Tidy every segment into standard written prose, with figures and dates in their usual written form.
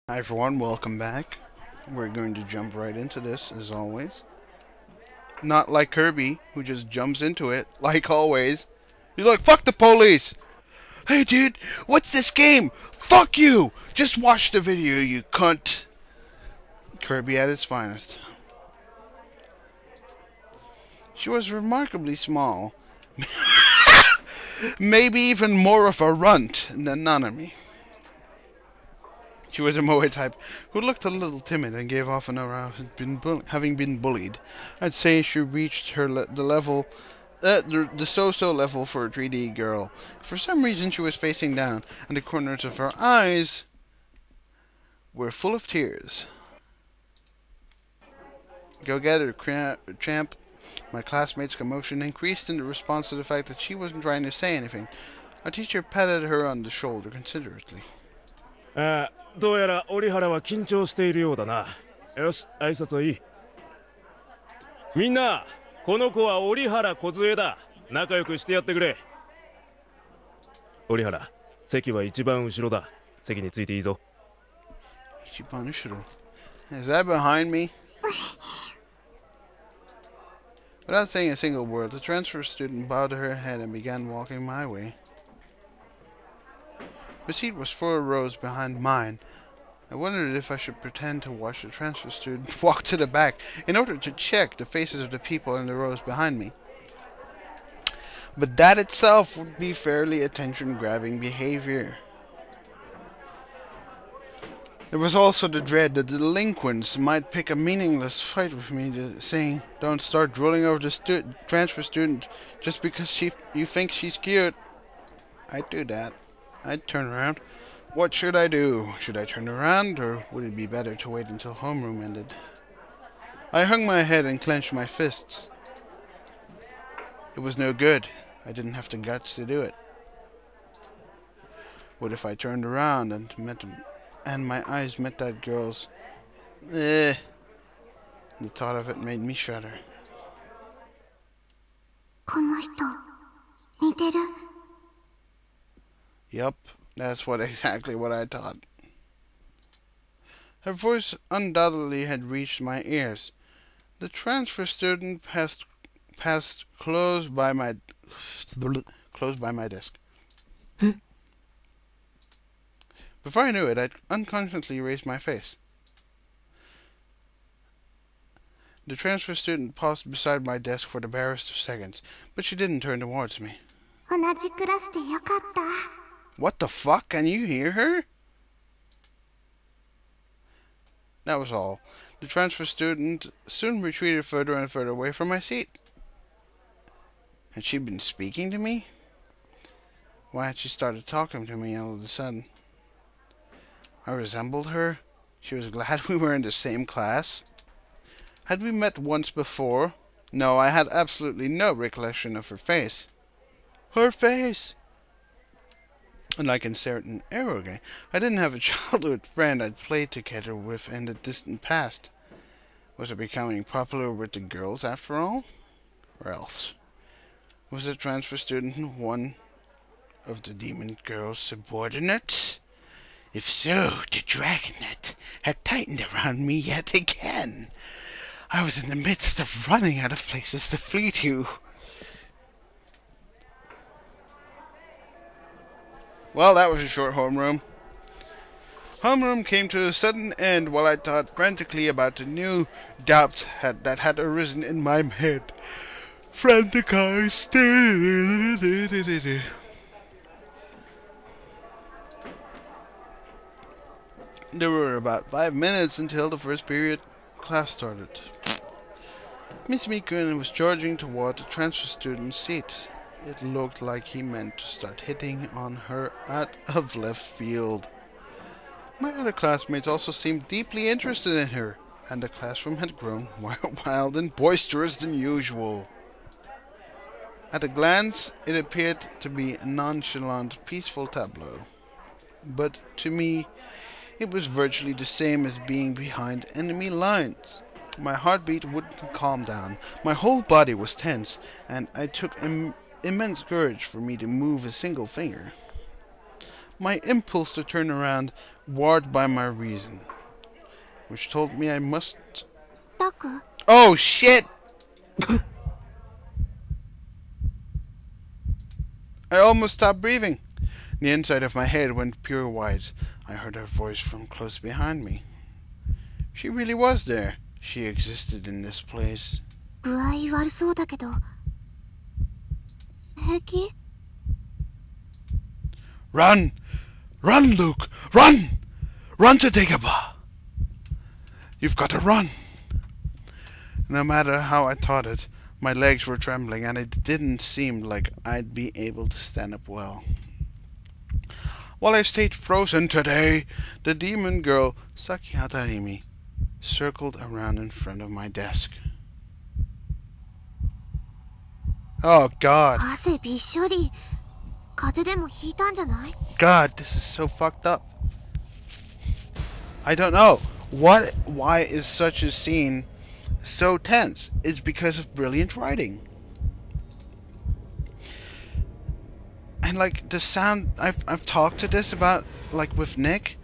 Hi everyone, welcome back. We're going to jump right into this, as always. Not like Kirby, who just jumps into it, like always. He's like, fuck the police! Hey dude, what's this game? Fuck you! Just watch the video, you cunt! Kirby at its finest. She was remarkably small. Maybe even more of a runt than Nanami. She was a Moe type who looked a little timid and gave off an aura of having been bullied. I'd say she reached the so-so level for a 3D girl. For some reason she was facing down, and the corners of her eyes were full of tears. Go get her, champ. My classmate's commotion increased in response to the fact that she wasn't trying to say anything. Our teacher patted her on the shoulder considerately. どうやら折原は緊張しているようだな。よし、挨拶はいい。みんな、この子は折原梢だ。仲良くしてやってくれ。折原、席は一番後ろだ。席についていいぞ。一番後ろ? Is that behind me? Without saying a single word, the transfer student bowed her head and began walking my way. Her seat was 4 rows behind mine. I wondered if I should pretend to watch the transfer student walk to the back in order to check the faces of the people in the rows behind me. But that itself would be fairly attention-grabbing behavior. There was also the dread that the delinquents might pick a meaningless fight with me, saying, "Don't start drooling over the transfer student just because you think she's cute." I'd do that. I'd turn around. What should I do? Should I turn around, or would it be better to wait until homeroom ended? I hung my head and clenched my fists. It was no good. I didn't have the guts to do it. What if I turned around and my eyes met that girl's? The thought of it made me shudder. この人、似てる? Yup, that's exactly what I thought. Her voice undoubtedly had reached my ears. The transfer student passed close by my desk. Before I knew it, I'd unconsciously raised my face. The transfer student paused beside my desk for the barest of seconds, but she didn't turn towards me. 同じクラスでよかった。 What the fuck? Can you hear her? That was all. The transfer student soon retreated further and further away from my seat. Had she been speaking to me? Why had she started talking to me all of a sudden? I resembled her. She was glad we were in the same class. Had we met once before? No, I had absolutely no recollection of her face. Her face! Unlike in certain Aero game, I didn't have a childhood friend I'd played together with in the distant past. Was I becoming popular with the girls after all? Or else? Was the transfer student one of the demon girl's subordinates? If so, the dragnet had tightened around me yet again. I was in the midst of running out of places to flee to. Well, that was a short homeroom. Homeroom came to a sudden end while I thought frantically about the new doubt that had arisen in my head. Frantic eyes. There were about 5 minutes until the first period class started. Miss Mikun was charging toward the transfer student's seat. It looked like he meant to start hitting on her out of left field. My other classmates also seemed deeply interested in her, and the classroom had grown more wild and boisterous than usual. At a glance, it appeared to be a nonchalant, peaceful tableau. But to me, it was virtually the same as being behind enemy lines. My heartbeat wouldn't calm down. My whole body was tense, and it took immense courage for me to move a single finger. My impulse to turn around, warred by my reason, which told me I must... Taku? Oh, shit! I almost stopped breathing. The inside of my head went pure white. I heard her voice from close behind me. She really was there. She existed in this place. 具合悪そうだけど。平気？ Run! Run, Luke! Run! Run to Dagobah! You've got to run! No matter how I thought it, my legs were trembling and it didn't seem like I'd be able to stand up well. While I stayed frozen today, the demon girl, Saki Hatarimi, circled around in front of my desk. Oh, God. 汗びっしょり。風邪でもひいたんじゃない？ God, this is so fucked up. I don't know. Why is such a scene so tense? It's because of brilliant writing. And like the sound, I've talked to this about, like with Nick,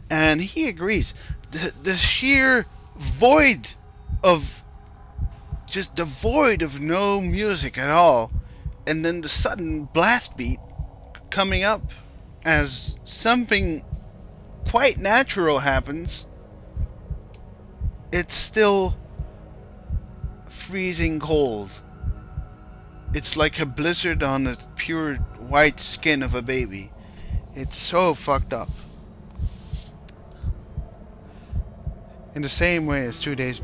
and he agrees. The sheer void of, just the void of no music at all, and then the sudden blast beat coming up as something quite natural happens. It's still freezing cold. It's like a blizzard on the pure white skin of a baby. It's so fucked up. In the same way as 2 days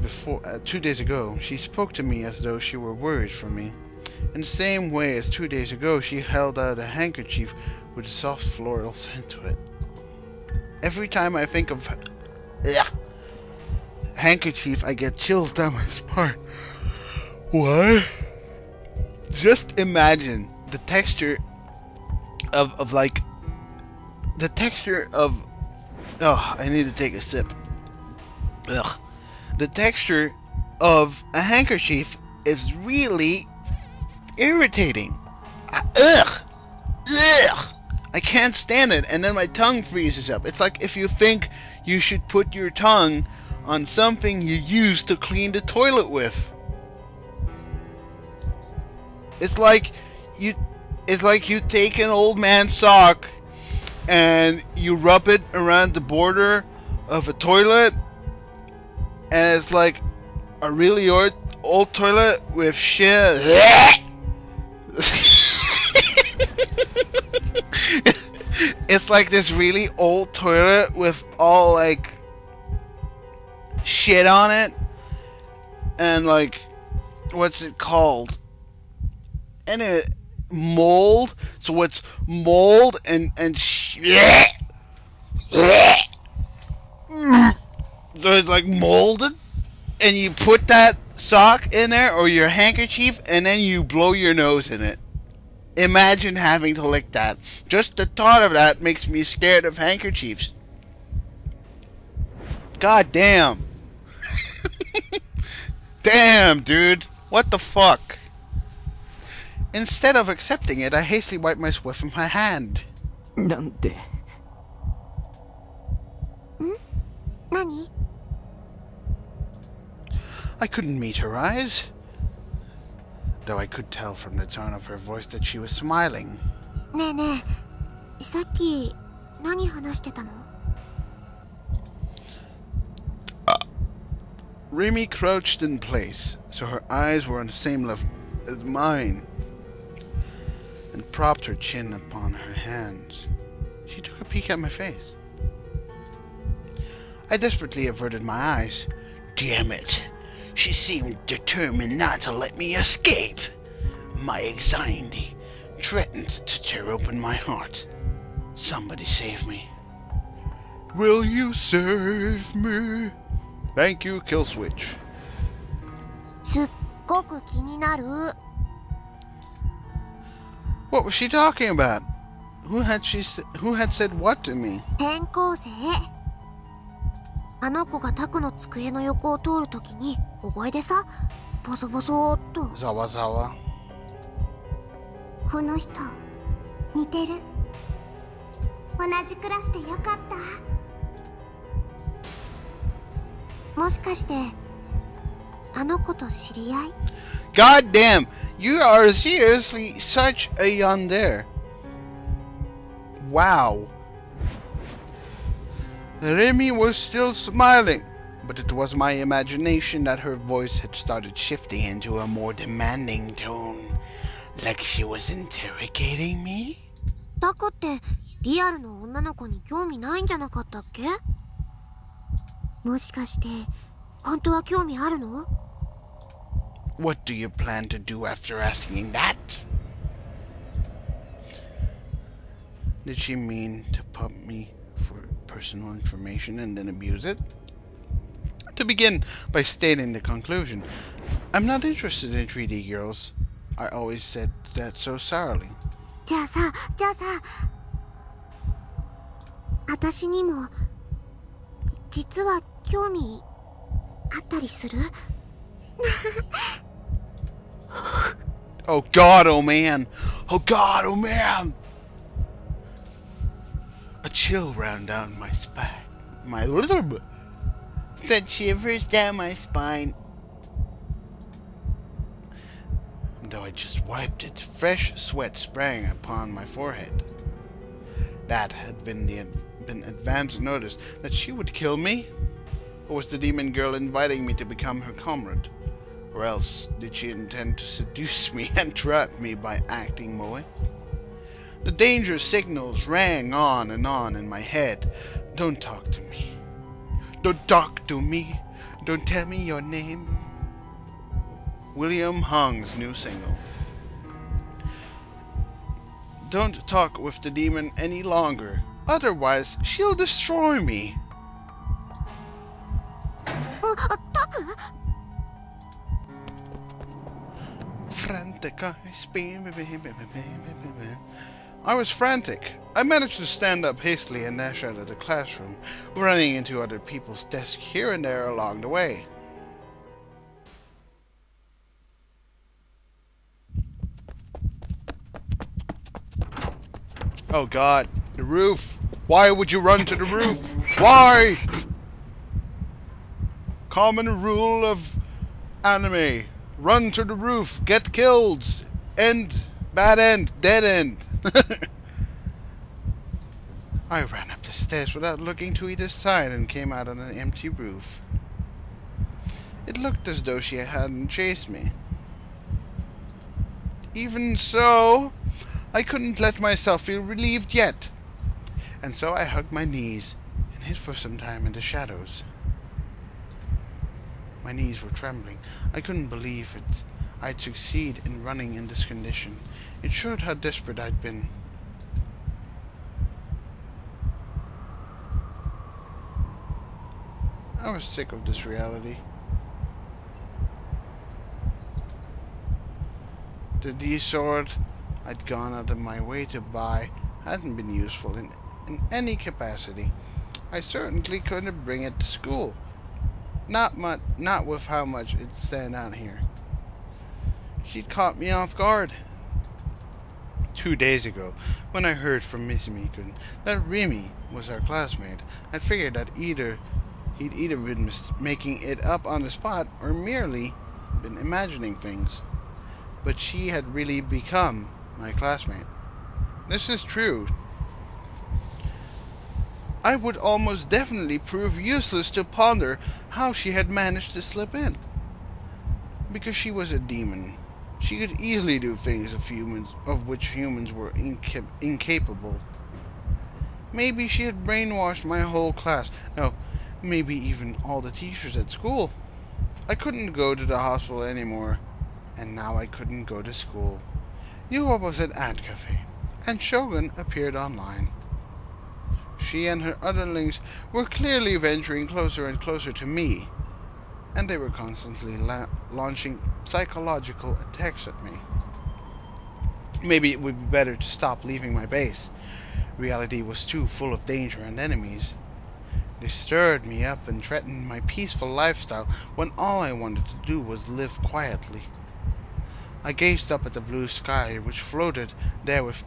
ago, she spoke to me as though she were worried for me. In the same way as 2 days ago, she held out a handkerchief with a soft floral scent to it. Every time I think of handkerchief, I get chills down my spine. Why? Just imagine the texture of like the texture of I need to take a sip. The texture of a handkerchief is really irritating. I can't stand it, and then my tongue freezes up. It's like if you think you should put your tongue on something you use to clean the toilet with. It's like you take an old man's sock and you rub it around the border of a toilet, and it's like a really old toilet with shit. It's like this really old toilet with all like shit on it, and like, what's it called? And it mold. So it's mold and shit. So it's like molded, and you put that sock in there or your handkerchief, and then you blow your nose in it. Imagine having to lick that. Just the thought of that makes me scared of handkerchiefs. God damn. Damn, dude. What the fuck? Instead of accepting it, I hastily wiped my sweat from my hand. なんて。何？ I couldn't meet her eyes, though I could tell from the tone of her voice that she was smiling. ねえねえ、さっき何話してたの？ Remy crouched in place, so her eyes were on the same level as mine, and propped her chin upon her hands. She took a peek at my face. I desperately averted my eyes. Damn it! She seemed determined not to let me escape. My anxiety threatened to tear open my heart. Somebody save me. Will you save me? Thank you, Killswitch. すっごく気になる。 What was she talking about? Who had said what to me? 転校生。あの子がタクの机の横を通るときに小声でさ、ボソボソーっと。 Zawa Zawa. この人似てる。同じクラスでよかった。もしかしてあの子と知り合い？ God damn, you are seriously such a yandere. Wow. Remy was still smiling, but it was my imagination that her voice had started shifting into a more demanding tone, like she was interrogating me. タコってリアルの女の子に興味ないんじゃなかったっけ？もしかして本当は興味あるの？ What do you plan to do after asking that? Did she mean to pump me for personal information and then abuse it? To begin by stating the conclusion, I'm not interested in 3D girls. I always said that so sourly. じゃあさ、私にも実は興味あったりする？ Oh God, oh man! Oh God, oh man! A chill ran down my spine. My sent shivers down my spine. Though I just wiped it, fresh sweat sprang upon my forehead. That had been advance notice that she would kill me? Or was the demon girl inviting me to become her comrade? Or else did she intend to seduce me and trap me by acting moe? The danger signals rang on and on in my head. Don't talk to me. Don't talk to me. Don't tell me your name. William Hung's new single. Don't talk with the demon any longer. Otherwise, she'll destroy me. タク？ Frantic, I was frantic. I managed to stand up hastily and dash out of the classroom, running into other people's desks here and there along the way. Oh God, the roof! Why would you run to the roof? Why? Common rule of anime. Run to the roof, get killed, end, bad end, dead end. I ran up the stairs without looking to either side and came out on an empty roof. It looked as though she hadn't chased me. Even so, I couldn't let myself feel relieved yet, and so I hugged my knees and hid for some time in the shadows. My knees were trembling. I couldn't believe it. I'd succeed in running in this condition. It showed how desperate I'd been. I was sick of this reality. The D-sword I'd gone out of my way to buy hadn't been useful in any capacity. I certainly couldn't bring it to school. Not with how much it'd stand out here. She'd caught me off guard. 2 days ago, when I heard from Miss Mikun that Remy was our classmate, I'd figured that he'd either been making it up on the spot or merely been imagining things. But she had really become my classmate. This is true. I would almost definitely prove useless to ponder how she had managed to slip in. Because she was a demon, she could easily do things of which humans were incapable. Maybe she had brainwashed my whole class. No, maybe even all the teachers at school. I couldn't go to the hospital anymore, and now I couldn't go to school. Yuwa was at Ad Cafe, and Shogun appeared online. She and her underlings were clearly venturing closer and closer to me, and they were constantly launching psychological attacks at me. Maybe it would be better to stop leaving my base. Reality was too full of danger and enemies. They stirred me up and threatened my peaceful lifestyle when all I wanted to do was live quietly. I gazed up at the blue sky, which floated there with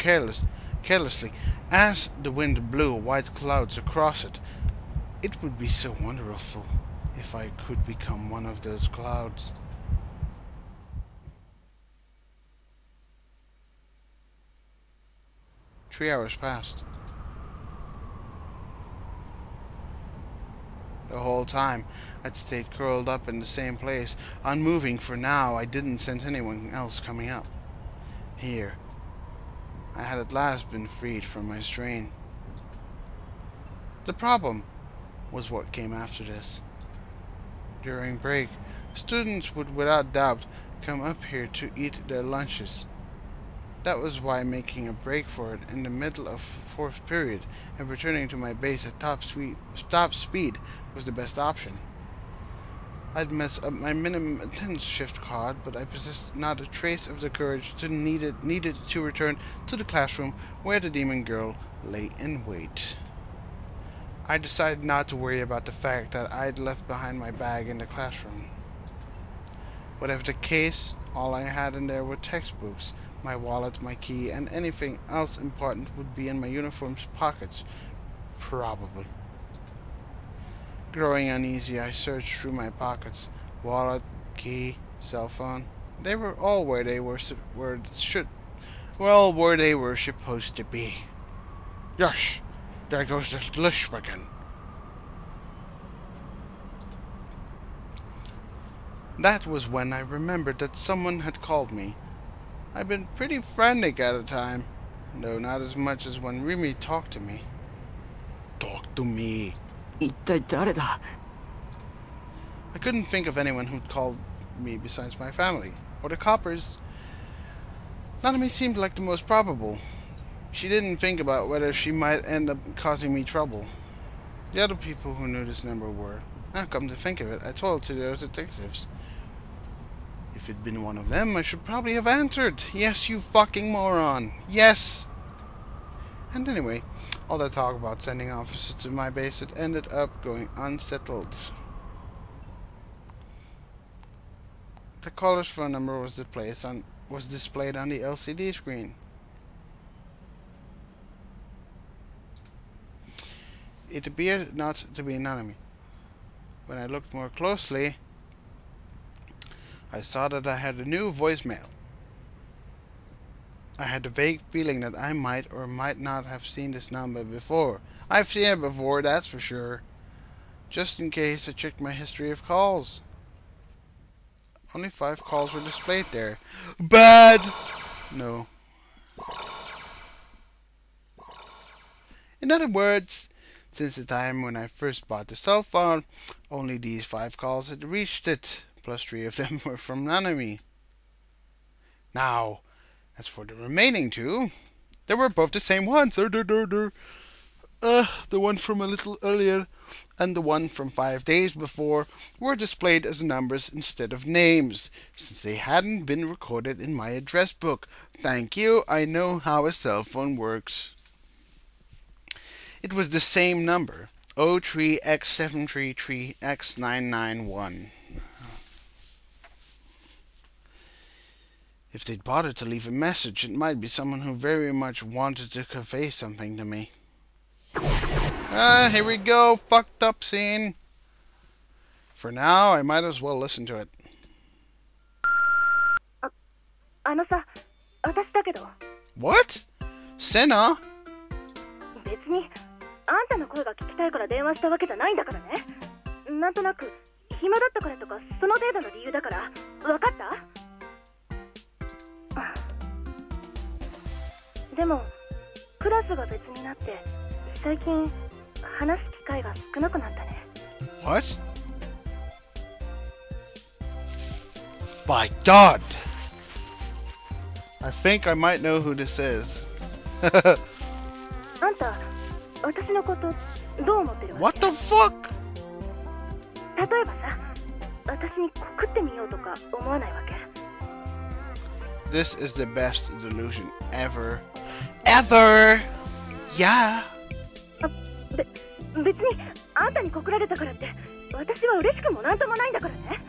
carelessly as the wind blew white clouds across it. It would be so wonderful if I could become one of those clouds. Three hours passed. The whole time, I'd stayed curled up in the same place, unmoving, for now I didn't sense anyone else coming up. Here, I had at last been freed from my strain. The problem was what came after this. During break, students would without doubt come up here to eat their lunches. That was why making a break for it in the middle of fourth period and returning to my base at top speed was the best option. I'd mess up my minimum attendance shift card, but I possessed not a trace of the courage needed to return to the classroom where the demon girl lay in wait. I decided not to worry about the fact that I'd left behind my bag in the classroom. Whatever the case, all I had in there were textbooks. My wallet, my key, and anything else important would be in my uniform's pockets. Probably. Growing uneasy, I searched through my pockets. Wallet, key, cell phone. They were all where they were supposed to be. Yosh! There goes the lush again. That was when I remembered that someone had called me. I'd been pretty frantic at the time, though not as much as when Remy talked to me. Talk to me. 一体誰だ I couldn't think of anyone who'd called me besides my family, or the coppers. Nanami seemed like the most probable. She didn't think about whether she might end up causing me trouble. The other people who knew this number were, now come to think of it, I told to those detectives. If it'd been one of them, I should probably have answered. Yes, you fucking moron. Yes! And anyway, all that talk about sending officers to my base had ended up going unsettled. The caller's phone number was displayed on the LCD screen. It appeared not to be anonymous. When I looked more closely, I saw that I had a new voicemail. I had a vague feeling that I might or might not have seen this number before. I've seen it before, that's for sure. Just in case, I checked my history of calls. Only 5 calls were displayed there. Bad! No. In other words, since the time when I first bought the cell phone, only these 5 calls had reached it, plus 3 of them were from Nanami. Now, as for the remaining 2, they were both the same ones. The one from a little earlier and the one from 5 days before were displayed as numbers instead of names, since they hadn't been recorded in my address book. Thank you, I know how a cell phone works. It was the same number, 03X733X991. If they'd bothered to leave a message, it might be someone who very much wanted to convey something to me. Here we go, fucked up scene. For now, I might as well listen to it. あのさ、私だけど。 What? Senna? 別にあんたの声が聞きたいから電話したわけじゃないんだからね。なんとなく暇だったからとかその程度の理由だから。分かった？でもクラスが別になって最近話す機会が少なくなったね。 What? By God! I think I might know who this is. あんた、私のことどう思ってるわ What the fuck? け？例えばさ、私に告ってみようとか思わないわけ？ This is the best delusion ever. Ever! Yeah! 別にあんたに告られたからって私は嬉しくもなんともないんだからね。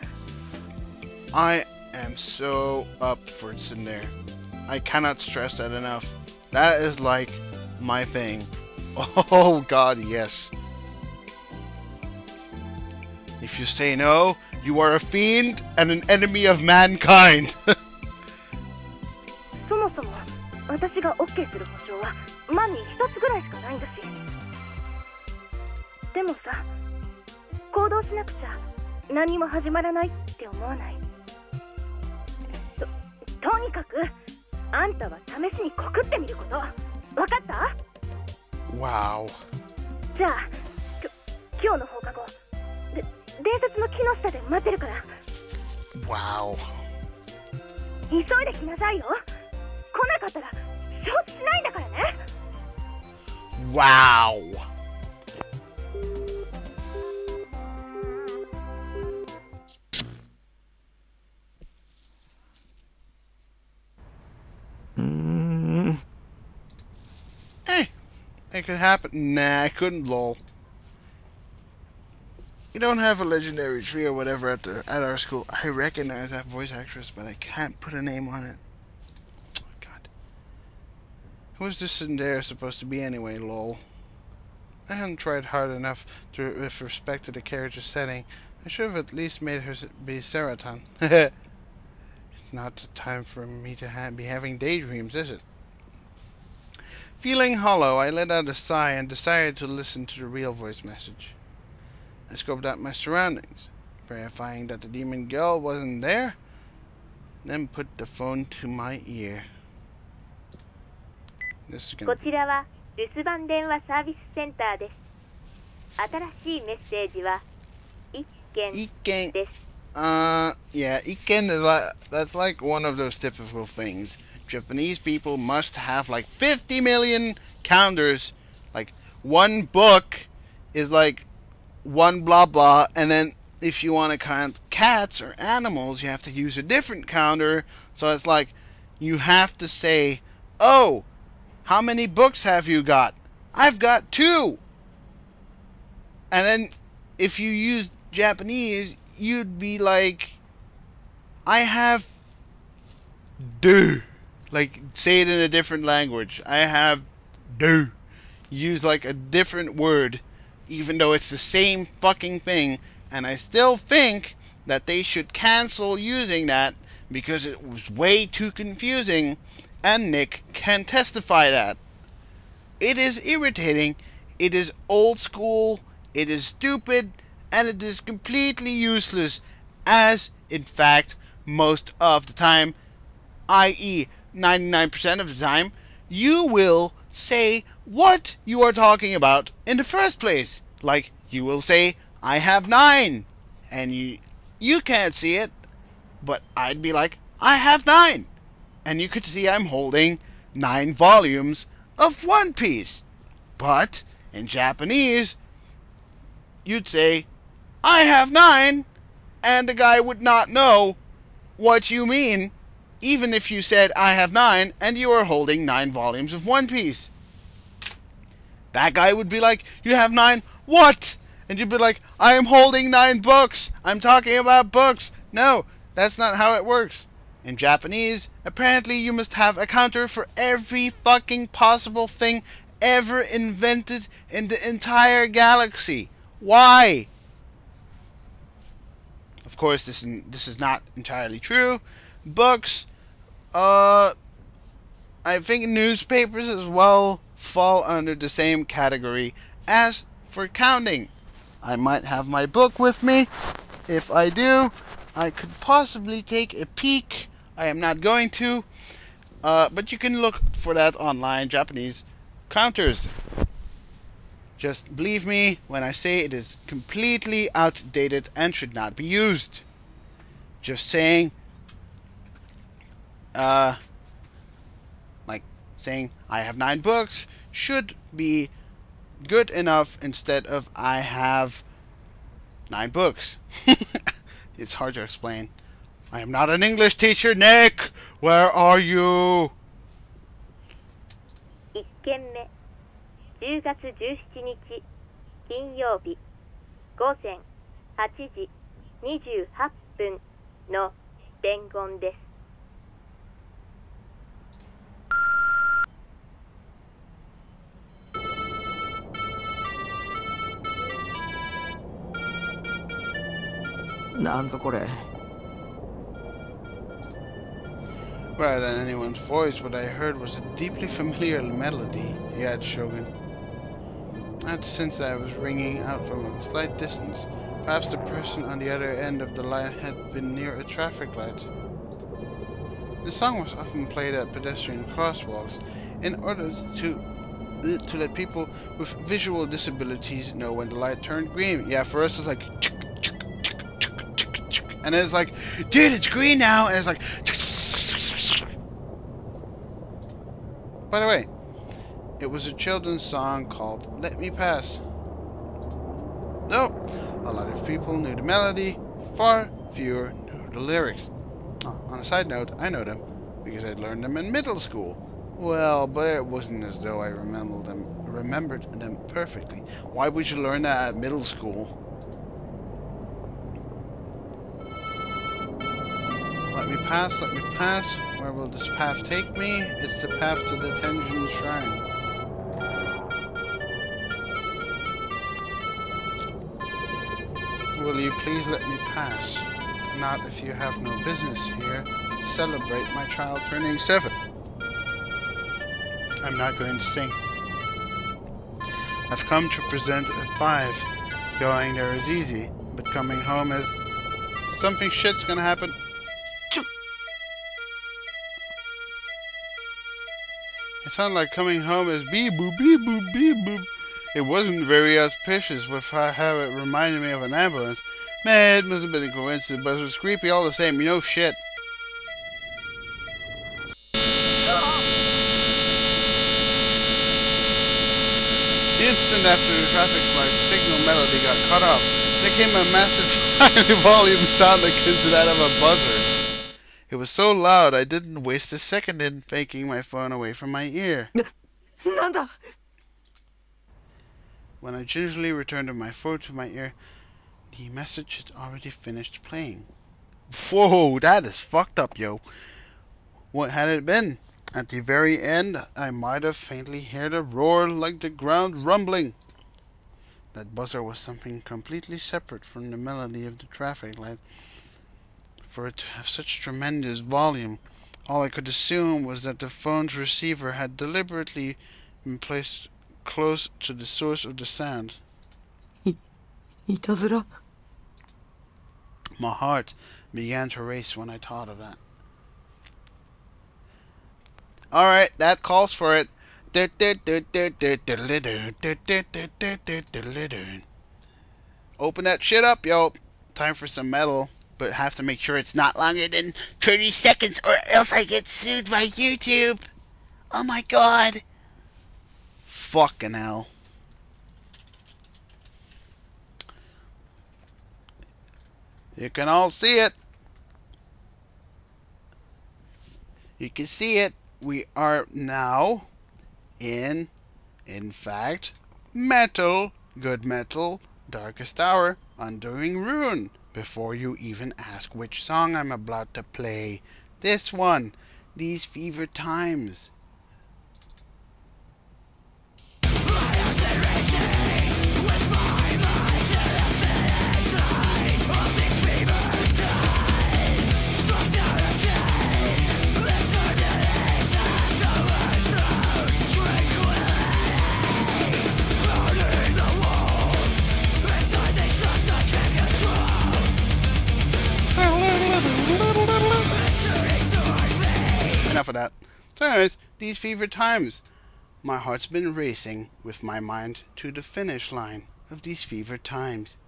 I am so up for Tsundere. I cannot stress that enough. That is like my thing. Oh god, yes. If you say no, you are a fiend and an enemy of mankind. そもそも私が OK する保証は万に一つぐらいしかないんだし。でもさ、行動しなくちゃ何も始まらないって思わない？とにかくあんたは試しに告ってみること。わかった？ Wow. じゃあ今日の放課後伝説の木の下で待ってるから。 Wow. 急いで来なさいよ。来なかったら承知しないんだからね。 Wow. Hey, it could happen. Nah, I couldn't, lol. You don't have a legendary tree or whatever at our school. I recognize that voice actress, but I can't put a name on it. Oh, God. Who's this Sindare supposed to be anyway, lol? I haven't tried hard enough with respect to the character's setting. I should have at least made her be Seratan. It's not the time for me to be having daydreams, is it? Feeling hollow, I let out a sigh and decided to listen to the real voice message. I scoped out my surroundings, verifying that the demon girl wasn't there, then put the phone to my ear. This is gonna こちらは留守番電話サービスセンターです。新しいメッセージは一件です。Yeah, ikken is that's like one of those typical things. Japanese people must have like 50 million counters. Like one book is like one blah blah, and then if you want to count cats or animals, you have to use a different counter. So it's like you have to say, "Oh, how many books have you got? I've got 2." And then if you use Japanese, you'd be like, "I have 2." Like, say it in a different language. I have 2. Use like a different word, even though it's the same fucking thing. And I still think that they should cancel using that because it was way too confusing. And Nick can testify that. It is irritating. It is old school. It is stupid. And it is completely useless. As, in fact, most of the time, i.e., 99% of the time, you will say what you are talking about in the first place. Like, you will say, "I have 9." And you can't see it, but I'd be like, "I have 9." And you could see I'm holding 9 volumes of One Piece. But, in Japanese, you'd say, "I have 9," and the guy would not know what you mean, even if you said, "I have 9," and you are holding 9 volumes of One Piece. That guy would be like, "You have 9, what?" And you'd be like, "I am holding 9 books. I'm talking about books." No, that's not how it works. In Japanese, apparently you must have a counter for every fucking possible thing ever invented in the entire galaxy. Why? Of course, this is not entirely true. Books, I think newspapers as well fall under the same category as for counting. I might have my book with me. If I do, I could possibly take a peek. I am not going to, but you can look for that online. Japanese counters. Just believe me when I say it is completely outdated and should not be used. Just saying, like saying I have 9 books should be good enough instead of I have 9 books. It's hard to explain. I am not an English teacher, Nick! Where are you? 1件目、10月17日金曜日午前8時28分の伝言です。なんぞこれ。 Rather than anyone's voice, what I heard was a deeply familiar melody. Yet, Shogun. I had to sense that I was ringing out from a slight distance. Perhaps the person on the other end of the line had been near a traffic light. The song was often played at pedestrian crosswalks in order to let people with visual disabilities know when the light turned green. Yeah, for us it's like, and it's like, dude, it's green now, and it's like. By the way, it was a children's song called "Let Me Pass." Nope, a lot of people knew the melody, far fewer knew the lyrics. Oh, on a side note, I know them because I'd learned them in middle school. Well, but it wasn't as though I remembered them perfectly. Why would you learn that at middle school? Let me pass, let me pass. Where will this path take me? It's the path to the Tenjin Shrine. Will you please let me pass? Not if you have no business here to celebrate my child turning 7. I'm not going to sing. I've come to present at 5. Going there is easy, but coming home is... something shit's gonna happen. It sounded like coming home is beep boop, beep boop, beep boop. It wasn't very auspicious with how it reminded me of an ambulance. Man, it must have been a coincidence, but it was creepy all the same. You know shit. The instant after the traffic light's signal melody got cut off, there came a massive high volume sound akin to that of a buzzer. It was so loud I didn't waste a second in taking my phone away from my ear. なんだ When I gingerly returned my phone to my ear, the message had already finished playing. Whoa, that is fucked up, yo. What had it been? At the very end, I might have faintly heard a roar like the ground rumbling. That buzzer was something completely separate from the melody of the traffic light. For it to have such tremendous volume, all I could assume was that the phone's receiver had deliberately been placed close to the source of the sound. いたずら My heart began to race when I thought of that. Alright, that calls for it. Open that shit up, yo. Time for some metal. But have to make sure it's not longer than 30 seconds or else I get sued by YouTube. Oh my god. Fucking hell. You can all see it. You can see it. We are now in fact, metal, good metal, darkest hour, Undoing Ruin. Before you even ask which song I'm about to play, this one, These Fever Times. Enough of that. So anyways, These Fever Times. My heart's been racing with my mind to the finish line of these fever times.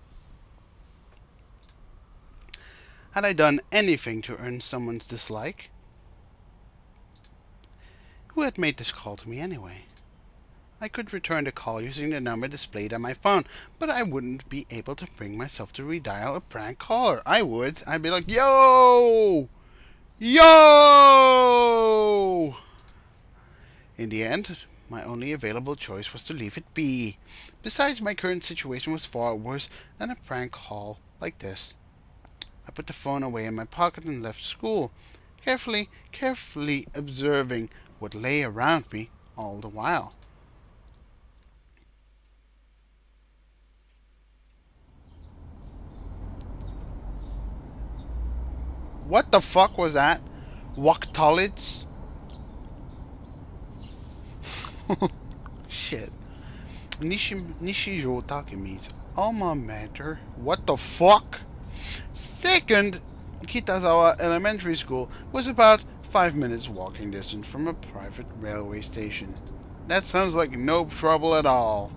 Had I done anything to earn someone's dislike? Who had made this call to me anyway? I could return the call using the number displayed on my phone, but I wouldn't be able to bring myself to redial a prank caller. I would. I'd be like, yo! Yo! In the end, my only available choice was to leave it be. Besides, my current situation was far worse than a prank call like this. I put the phone away in my pocket and left school, carefully observing what lay around me all the while. What the fuck was that? Waktolits? Shit. Nishijo Takemi's alma mater. What the fuck? Second, Kitazawa Elementary School was about 5 minutes walking distance from a private railway station. That sounds like no trouble at all.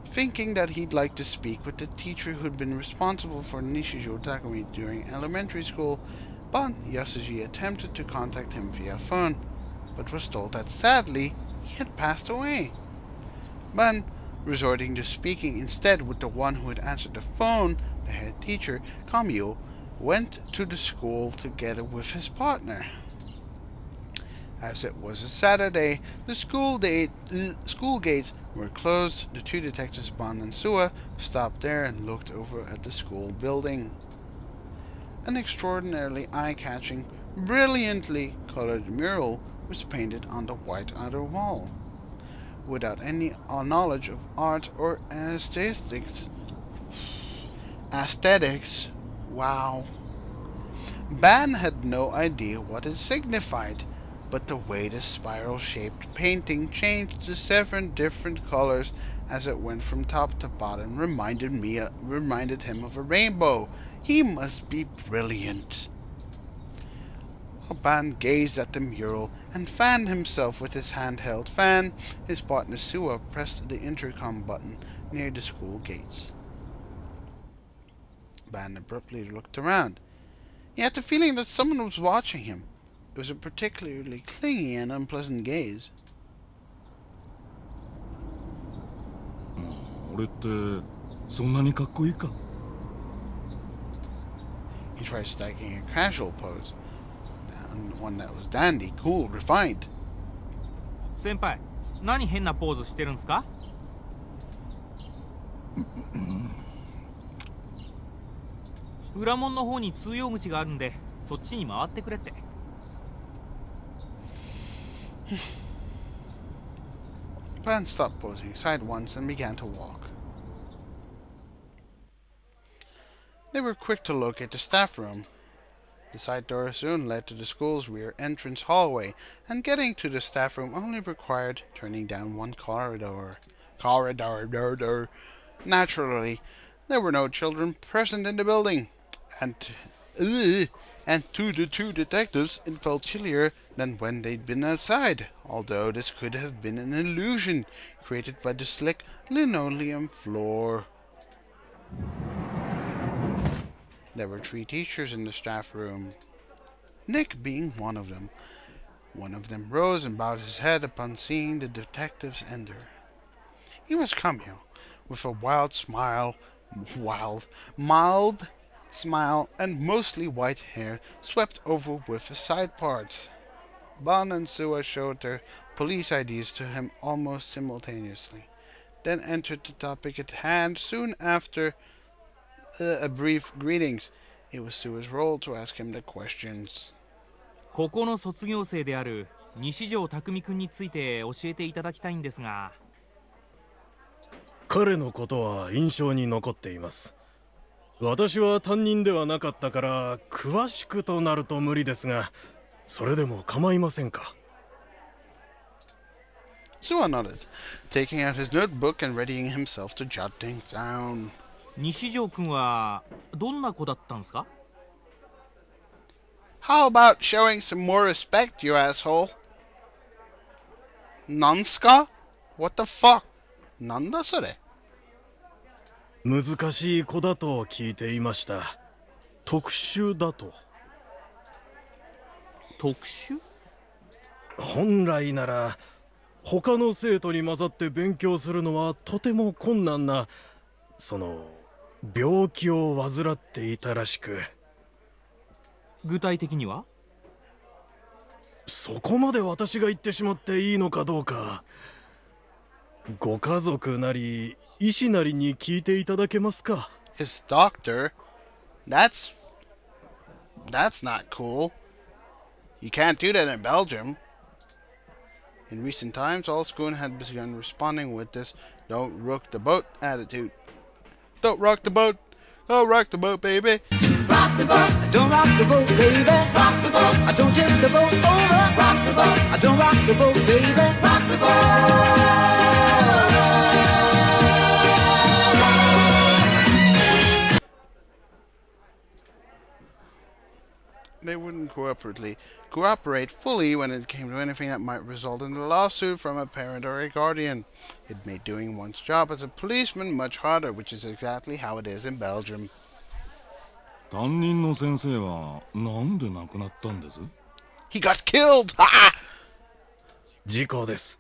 Thinking that he'd like to speak with the teacher who'd been responsible for Nishijo Takemi during elementary school, Ban Yasuji attempted to contact him via phone, but was told that sadly he had passed away. Ban, resorting to speaking instead with the one who had answered the phone, the head teacher, Kamio, went to the school together with his partner. As it was a Saturday, the school gates were closed. The two detectives, Ban and Sua, stopped there and looked over at the school building. An extraordinarily eye-catching, brilliantly colored mural was painted on the white outer wall. Without any knowledge of art or aesthetics, wow. Ban had no idea what it signified, but the way the spiral-shaped painting changed to 7 different colors as it went from top to bottom reminded him of a rainbow. He must be brilliant. While Ban gazed at the mural and fanned himself with his handheld fan, his partner Sua pressed the intercom button near the school gates. Ban abruptly looked around. He had the feeling that someone was watching him. It was a particularly clingy and unpleasant gaze. He tried striking a casual pose, one that was dandy, cool, refined. 先輩、何変なポーズしてるんすか？裏門の方に通用口があるんで、そっちに回ってくれって。Ban stopped posing, sighed once, and began to walk. They were quick to locate the staff room. The side door soon led to the school's rear entrance hallway, and getting to the staff room only required turning down one corridor. Naturally, there were no children present in the building, and to the two detectives it felt chillier than when they'd been outside, although this could have been an illusion created by the slick linoleum floor. There were 3 teachers in the staff room, Nick being one of them. One of them rose and bowed his head upon seeing the detectives enter. He was Kamio, with a mild smile and mostly white hair swept over with the side parts. Ban and Sua showed their police IDs to him almost simultaneously, then entered the topic at hand soon after a brief greetings. It was Sua's role to ask him the questions. ここの卒業生である西條匠君について教えていただきたいんですが。彼のことは印象に残っています。私は担任ではなかったから詳しくとなると無理ですが、それでも構いませんか。Sua nodded, taking out his notebook and readying himself to jot things down. 西條君はどんな子だったんですか？ How about showing some more respect, you asshole? Nanska? What the fuck? なんだそれ？難しい子だと聞いていました。特殊だと。特殊？本来なら他の生徒に混ざって勉強するのはとても困難な、病気を患っていたらしく。具体的には？そこまで私が言ってしまっていいのかどうか。ご家族なり医師なりに聞いていただけますか。His doctor? That's not cool. You can't do that in Belgium. In recent times, all schools had begun responding with this "don't rock the boat" attitude. Don't rock the boat! Don't rock the boat, baby! Rock the boat. Don't rock the boat, baby. Rock the boat. Don't tip the boat over. Rock the boat. Don't rock the boat, baby. Rock the boat. They wouldn't cooperate fully when it came to anything that might result in a lawsuit from a parent or a guardian. It made doing one's job as a policeman much harder, which is exactly how it is in Belgium. 担任の先生はなんで亡くなったんです? He got killed! Ha! 事故です。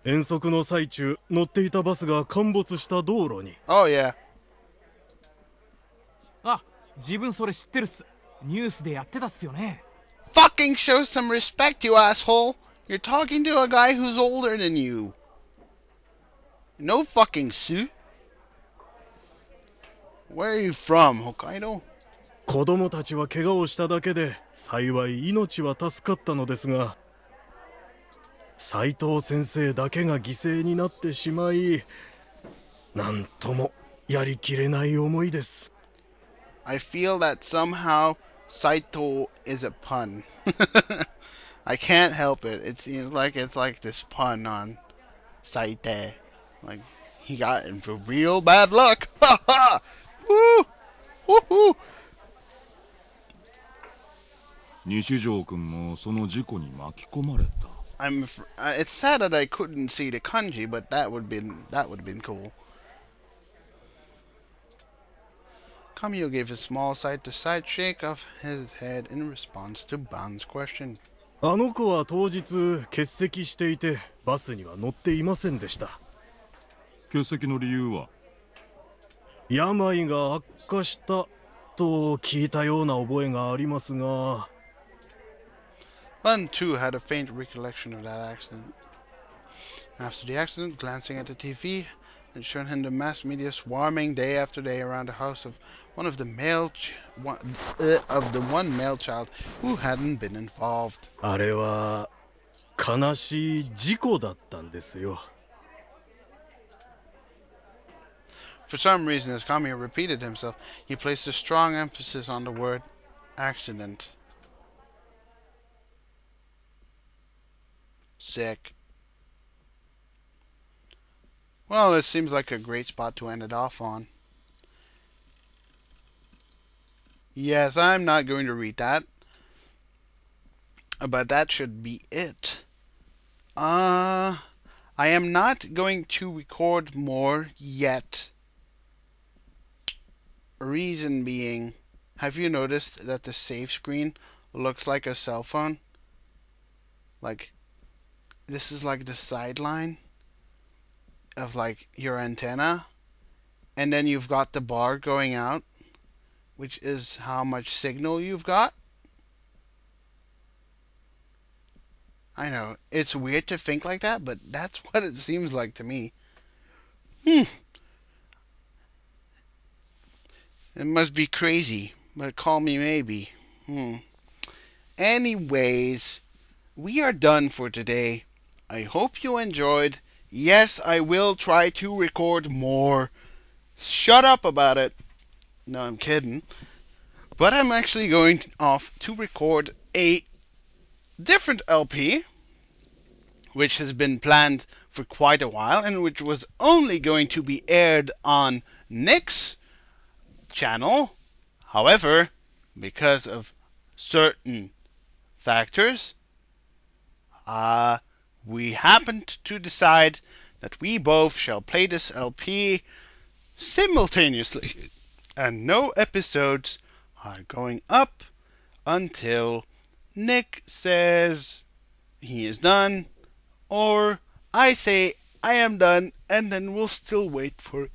遠足の最中、乗っていたバスが陥没した道路に。Oh yeah. あ、自分それ知ってるっす。ニュースでやってたっすよね。Fucking show some respect, you asshole! You're talking to a guy who's older than you. No fucking Sue. Where are you from, Hokkaido? 子供たちは怪我をしただけで幸い命は助かったのですが、斉藤先生だけが犠牲になってしまい、なんともやりきれない思いです。I feel that somehow Saito is a pun. I can't help it. It seems like it's like this pun on Saite. Like he got in for real bad luck. Ha ha! Woo! Woohoo! 西条君もその事故に巻き込まれた。It's sad that I couldn't see the kanji, but that would have been cool. Kamio gave a small side-to-side shake of his head in response to Ban's question. あの子は当日欠席していてバスには乗っていませんでした。欠席の理由は病が悪化したと聞いたような覚えがありますが。Ban too had a faint recollection of that accident. After the accident, glancing at the TV, it showed him the mass media swarming day after day around the house of one male child who hadn't been involved. あれは悲しい事故だったんですよ。For some reason, as Kamiya repeated himself, he placed a strong emphasis on the word accident. Sick. Well, this seems like a great spot to end it off on. Yes, I'm not going to read that. But that should be it. I am not going to record more yet. Reason being, have you noticed that the save screen looks like a cell phone? Like, this is like the sideline of like your antenna, and then you've got the bar going out, which is how much signal you've got. I know, it's weird to think like that, but that's what it seems like to me. It must be crazy, but call me maybe. Anyways, we are done for today. I hope you enjoyed. Yes, I will try to record more. Shut up about it. No, I'm kidding. But I'm actually going off to record a different LP, which has been planned for quite a while, and which was only going to be aired on Nick's channel. However, because of certain factors, we happened to decide that we both shall play this LP simultaneously, and no episodes are going up until Nick says he is done, or I say I am done, and then we'll still wait for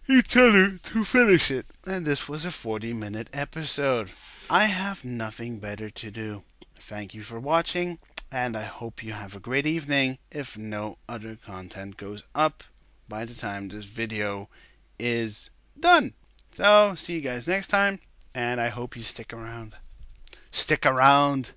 each other to finish it. And this was a 40-minute episode. I have nothing better to do. Thank you for watching, and I hope you have a great evening if no other content goes up by the time this video is done. So, see you guys next time, and I hope you stick around. Stick around!